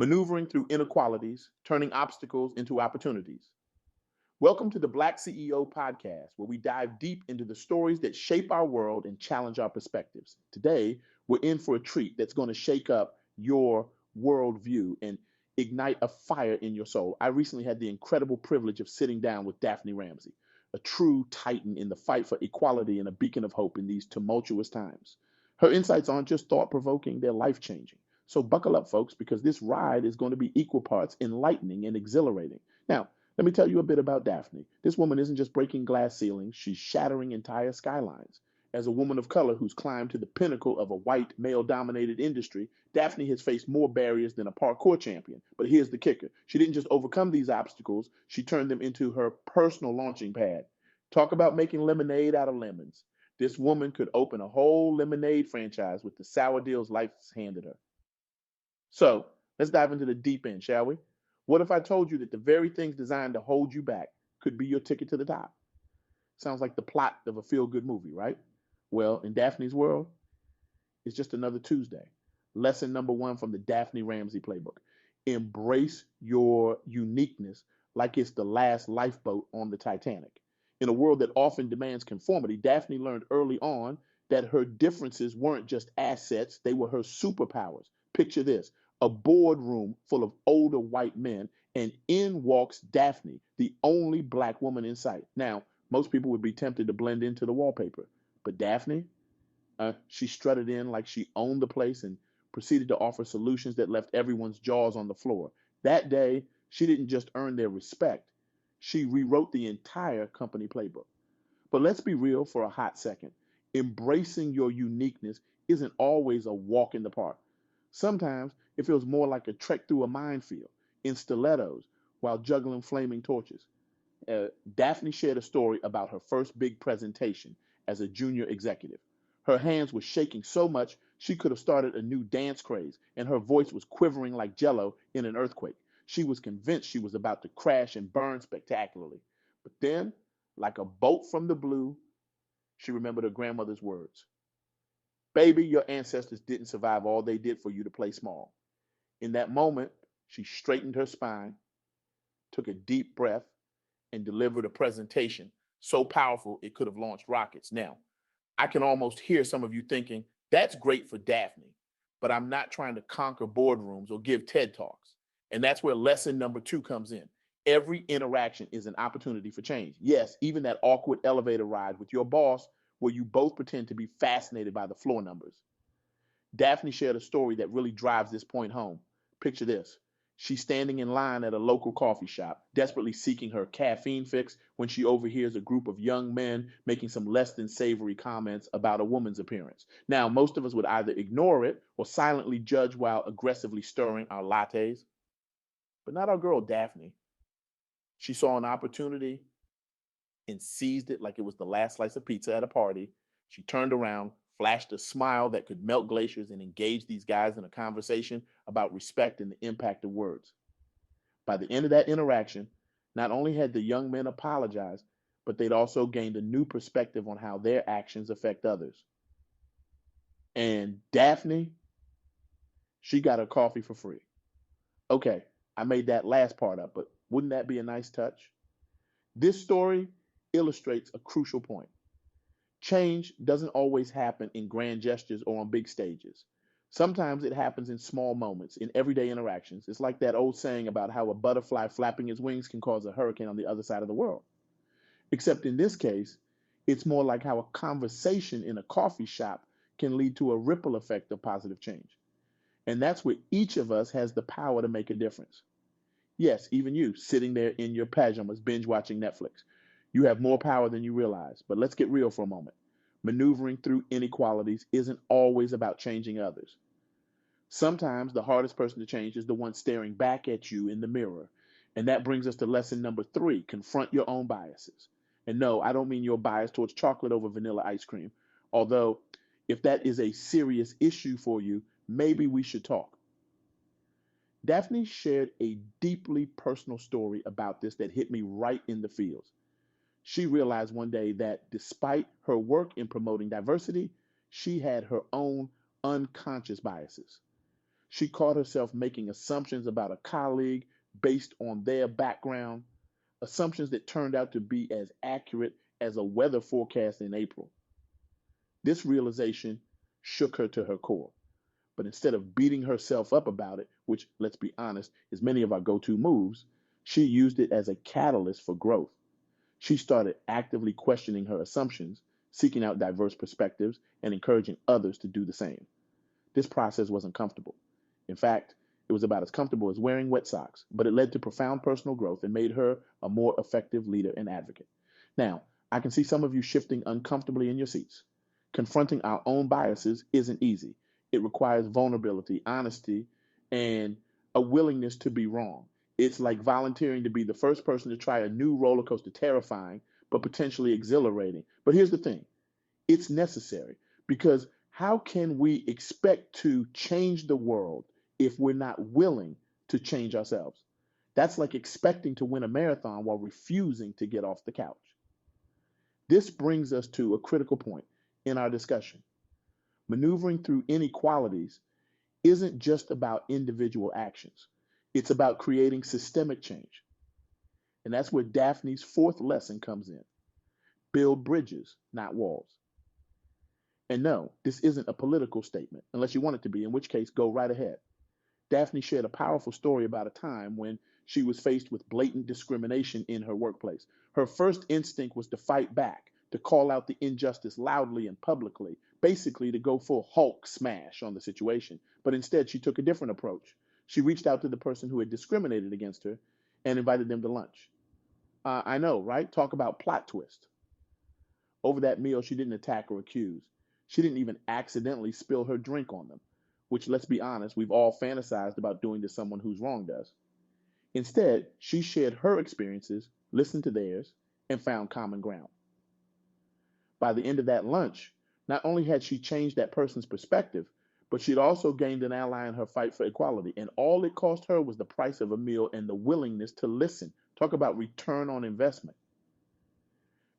maneuvering through inequalities, turning obstacles into opportunities. Welcome to the Black CEO Podcast, where we dive deep into the stories that shape our world and challenge our perspectives. Today, we're in for a treat that's going to shake up your worldview and ignite a fire in your soul. I recently had the incredible privilege of sitting down with Daphne Ramsey, a true titan in the fight for equality and a beacon of hope in these tumultuous times. Her insights aren't just thought-provoking, they're life-changing. So buckle up, folks, because this ride is going to be equal parts enlightening and exhilarating. Now, let me tell you a bit about Daphne. This woman isn't just breaking glass ceilings, she's shattering entire skylines. As a woman of color who's climbed to the pinnacle of a white, male-dominated industry, Daphne has faced more barriers than a parkour champion. But here's the kicker. She didn't just overcome these obstacles, she turned them into her personal launching pad. Talk about making lemonade out of lemons. This woman could open a whole lemonade franchise with the sour deals life's handed her. So, let's dive into the deep end, shall we? What if I told you that the very things designed to hold you back could be your ticket to the top? Sounds like the plot of a feel-good movie, right? Well, in Daphne's world, it's just another Tuesday. Lesson number 1 from the Daphne Ramsey playbook. Embrace your uniqueness like it's the last lifeboat on the Titanic. In a world that often demands conformity, Daphne learned early on that her differences weren't just assets, they were her superpowers. Picture this, a boardroom full of older white men, and in walks Daphne, the only black woman in sight. Now, most people would be tempted to blend into the wallpaper, but Daphne, she strutted in like she owned the place and proceeded to offer solutions that left everyone's jaws on the floor. That day, she didn't just earn their respect, she rewrote the entire company playbook. But let's be real for a hot second. Embracing your uniqueness isn't always a walk in the park. Sometimes it feels more like a trek through a minefield in stilettos while juggling flaming torches. Daphne shared a story about her first big presentation as a junior executive. Her hands were shaking so much she could have started a new dance craze, and her voice was quivering like jello in an earthquake. She was convinced she was about to crash and burn spectacularly. But then, like a bolt from the blue, she remembered her grandmother's words. Baby, your ancestors didn't survive all they did for you to play small. In that moment, she straightened her spine, took a deep breath, and delivered a presentation so powerful it could have launched rockets. Now, I can almost hear some of you thinking, that's great for Daphne, but I'm not trying to conquer boardrooms or give TED Talks. And that's where lesson number 2 comes in. Every interaction is an opportunity for change. Yes, even that awkward elevator ride with your boss where you both pretend to be fascinated by the floor numbers. Daphne shared a story that really drives this point home. Picture this. She's standing in line at a local coffee shop, desperately seeking her caffeine fix when she overhears a group of young men making some less than savory comments about a woman's appearance. Now, most of us would either ignore it or silently judge while aggressively stirring our lattes. But not our girl, Daphne. She saw an opportunity and seized it like it was the last slice of pizza at a party. She turned around, flashed a smile that could melt glaciers, and engaged these guys in a conversation about respect and the impact of words. By the end of that interaction, not only had the young men apologized, but they'd also gained a new perspective on how their actions affect others. And Daphne, she got her coffee for free. Okay, I made that last part up, but wouldn't that be a nice touch? This story illustrates a crucial point. Change doesn't always happen in grand gestures or on big stages. Sometimes it happens in small moments, in everyday interactions. It's like that old saying about how a butterfly flapping its wings can cause a hurricane on the other side of the world. Except in this case, it's more like how a conversation in a coffee shop can lead to a ripple effect of positive change. And that's where each of us has the power to make a difference. Yes, even you, sitting there in your pajamas, binge watching Netflix. You have more power than you realize. But let's get real for a moment. Maneuvering through inequalities isn't always about changing others. Sometimes the hardest person to change is the one staring back at you in the mirror. And that brings us to lesson number 3, confront your own biases. And no, I don't mean your bias towards chocolate over vanilla ice cream. Although, if that is a serious issue for you, maybe we should talk. Daphne shared a deeply personal story about this that hit me right in the feels. She realized one day that despite her work in promoting diversity, she had her own unconscious biases. She caught herself making assumptions about a colleague based on their background, assumptions that turned out to be as accurate as a weather forecast in April. This realization shook her to her core. But instead of beating herself up about it, which, let's be honest, is many of our go-to moves, she used it as a catalyst for growth. She started actively questioning her assumptions, seeking out diverse perspectives, and encouraging others to do the same. This process wasn't comfortable. In fact, it was about as comfortable as wearing wet socks, but it led to profound personal growth and made her a more effective leader and advocate. Now, I can see some of you shifting uncomfortably in your seats. Confronting our own biases isn't easy. It requires vulnerability, honesty, and a willingness to be wrong. It's like volunteering to be the first person to try a new roller coaster, terrifying, but potentially exhilarating. But here's the thing, it's necessary, because how can we expect to change the world if we're not willing to change ourselves? That's like expecting to win a marathon while refusing to get off the couch. This brings us to a critical point in our discussion. Maneuvering through inequalities isn't just about individual actions. It's about creating systemic change. And that's where Daphne's fourth lesson comes in. Build bridges, not walls. And no, this isn't a political statement, unless you want it to be, in which case, go right ahead. Daphne shared a powerful story about a time when she was faced with blatant discrimination in her workplace. Her first instinct was to fight back, to call out the injustice loudly and publicly, basically to go full Hulk smash on the situation. But instead, she took a different approach. She reached out to the person who had discriminated against her and invited them to lunch. I know, right? Talk about plot twist. Over that meal, she didn't attack or accuse. She didn't even accidentally spill her drink on them, which, let's be honest, we've all fantasized about doing to someone who's wronged us. Instead, she shared her experiences, listened to theirs, and found common ground. By the end of that lunch, not only had she changed that person's perspective, but she'd also gained an ally in her fight for equality. And all it cost her was the price of a meal and the willingness to listen. Talk about return on investment.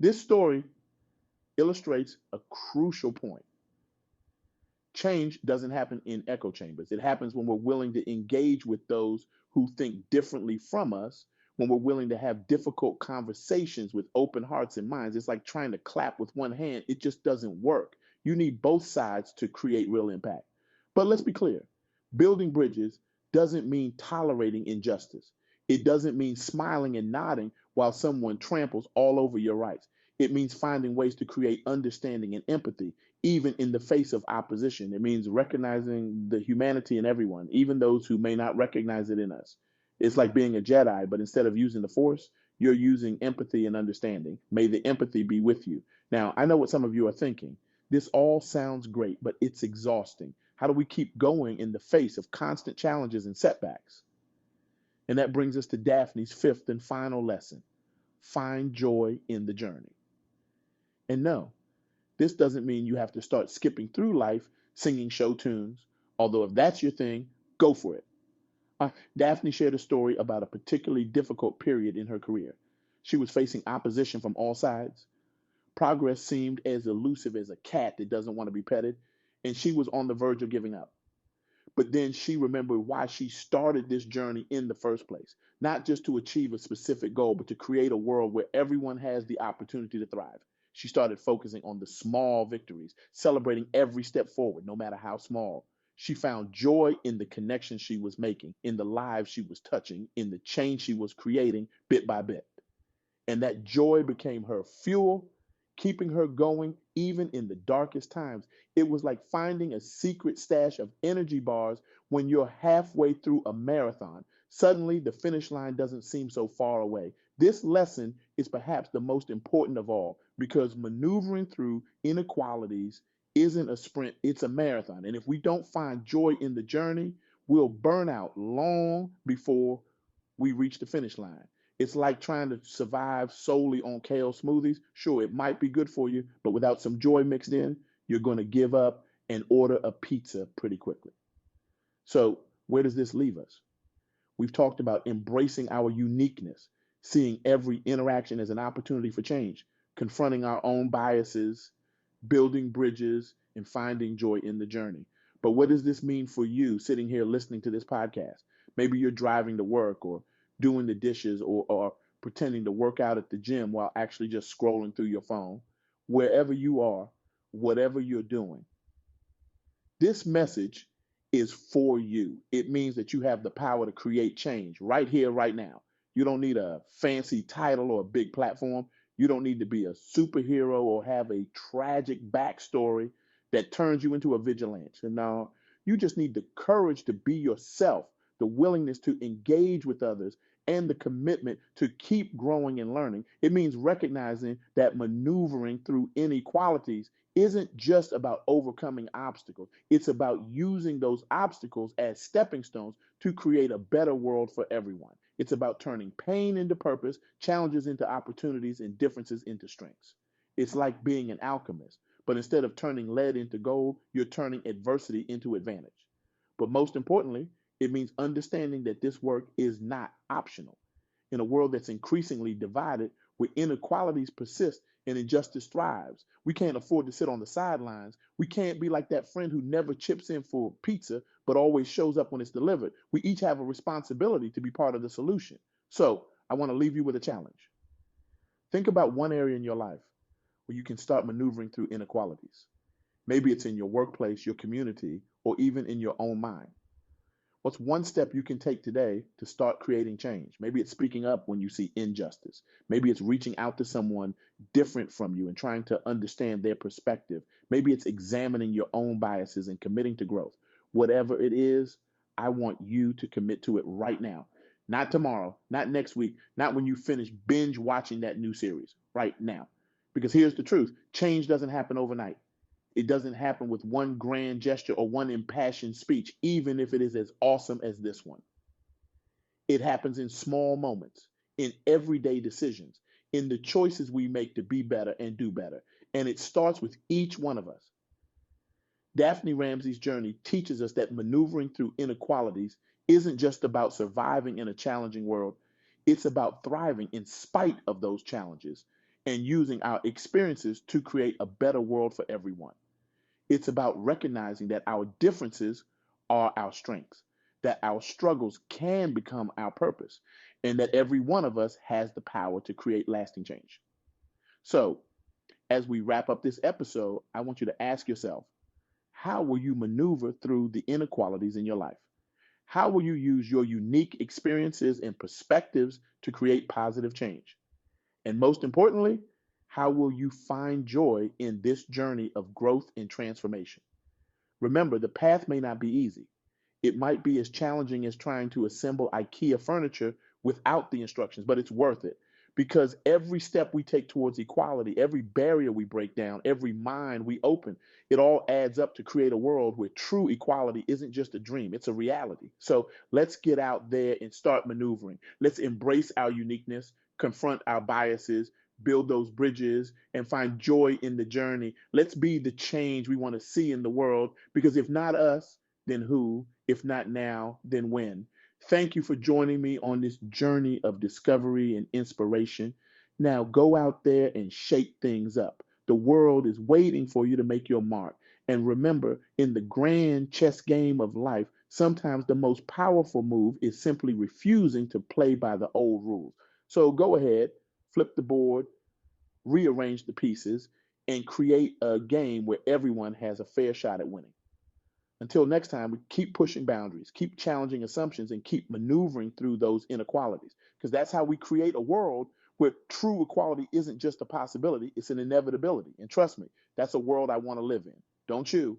This story illustrates a crucial point. Change doesn't happen in echo chambers. It happens when we're willing to engage with those who think differently from us, when we're willing to have difficult conversations with open hearts and minds. It's like trying to clap with one hand. It just doesn't work. You need both sides to create real impact. But let's be clear. Building bridges doesn't mean tolerating injustice. It doesn't mean smiling and nodding while someone tramples all over your rights. It means finding ways to create understanding and empathy, even in the face of opposition. It means recognizing the humanity in everyone, even those who may not recognize it in us. It's like being a Jedi, but instead of using the Force, you're using empathy and understanding. May the empathy be with you. Now, I know what some of you are thinking. This all sounds great, but it's exhausting. How do we keep going in the face of constant challenges and setbacks? And that brings us to Daphne's fifth and final lesson. Find joy in the journey. And no, this doesn't mean you have to start skipping through life singing show tunes, although if that's your thing, go for it. Daphne shared a story about a particularly difficult period in her career. She was facing opposition from all sides. Progress seemed as elusive as a cat that doesn't want to be petted, and she was on the verge of giving up. But then she remembered why she started this journey in the first place, not just to achieve a specific goal, but to create a world where everyone has the opportunity to thrive. She started focusing on the small victories, celebrating every step forward, no matter how small. She found joy in the connections she was making, in the lives she was touching, in the change she was creating bit by bit. And that joy became her fuel, keeping her going even in the darkest times. It was like finding a secret stash of energy bars when you're halfway through a marathon. Suddenly, the finish line doesn't seem so far away. This lesson is perhaps the most important of all, because maneuvering through inequalities isn't a sprint, it's a marathon. And if we don't find joy in the journey, we'll burn out long before we reach the finish line. It's like trying to survive solely on kale smoothies. Sure, it might be good for you, but without some joy mixed in, you're going to give up and order a pizza pretty quickly. So where does this leave us? We've talked about embracing our uniqueness, seeing every interaction as an opportunity for change, confronting our own biases, building bridges, and finding joy in the journey. But what does this mean for you sitting here listening to this podcast? Maybe you're driving to work or doing the dishes or pretending to work out at the gym while actually just scrolling through your phone. Wherever you are, whatever you're doing, this message is for you. It means that you have the power to create change right here, right now. You don't need a fancy title or a big platform. You don't need to be a superhero or have a tragic backstory that turns you into a vigilante. And now you just need the courage to be yourself, the willingness to engage with others, and the commitment to keep growing and learning. It means recognizing that maneuvering through inequalities isn't just about overcoming obstacles. It's about using those obstacles as stepping stones to create a better world for everyone. It's about turning pain into purpose, challenges into opportunities, and differences into strengths. It's like being an alchemist, but instead of turning lead into gold, you're turning adversity into advantage. But most importantly, it means understanding that this work is not optional. In a world that's increasingly divided, where inequalities persist and injustice thrives, we can't afford to sit on the sidelines. We can't be like that friend who never chips in for pizza, but always shows up when it's delivered. We each have a responsibility to be part of the solution. So I want to leave you with a challenge. Think about one area in your life where you can start maneuvering through inequalities. Maybe it's in your workplace, your community, or even in your own mind. What's one step you can take today to start creating change? Maybe it's speaking up when you see injustice. Maybe it's reaching out to someone different from you and trying to understand their perspective. Maybe it's examining your own biases and committing to growth. Whatever it is, I want you to commit to it right now. Not tomorrow, not next week, not when you finish binge watching that new series. Right now. Because here's the truth, change doesn't happen overnight. It doesn't happen with one grand gesture or one impassioned speech, even if it is as awesome as this one. It happens in small moments, in everyday decisions, in the choices we make to be better and do better. And it starts with each one of us. Daphne Ramsey's journey teaches us that maneuvering through inequalities isn't just about surviving in a challenging world. It's about thriving in spite of those challenges and using our experiences to create a better world for everyone. It's about recognizing that our differences are our strengths, that our struggles can become our purpose, and that every one of us has the power to create lasting change. So, as we wrap up this episode, I want you to ask yourself, how will you maneuver through the inequalities in your life? How will you use your unique experiences and perspectives to create positive change? And most importantly, how will you find joy in this journey of growth and transformation? Remember, the path may not be easy. It might be as challenging as trying to assemble IKEA furniture without the instructions, but it's worth it because every step we take towards equality, every barrier we break down, every mind we open, it all adds up to create a world where true equality isn't just a dream, it's a reality. So let's get out there and start maneuvering. Let's embrace our uniqueness, confront our biases, build those bridges, and find joy in the journey. Let's be the change we want to see in the world, because if not us, then who? If not now, then when? Thank you for joining me on this journey of discovery and inspiration. Now go out there and shake things up. The world is waiting for you to make your mark. And remember, in the grand chess game of life, sometimes the most powerful move is simply refusing to play by the old rules. So go ahead, flip the board, rearrange the pieces, and create a game where everyone has a fair shot at winning. Until next time, we keep pushing boundaries, keep challenging assumptions, and keep maneuvering through those inequalities. Because that's how we create a world where true equality isn't just a possibility, it's an inevitability. And trust me, that's a world I want to live in. Don't you?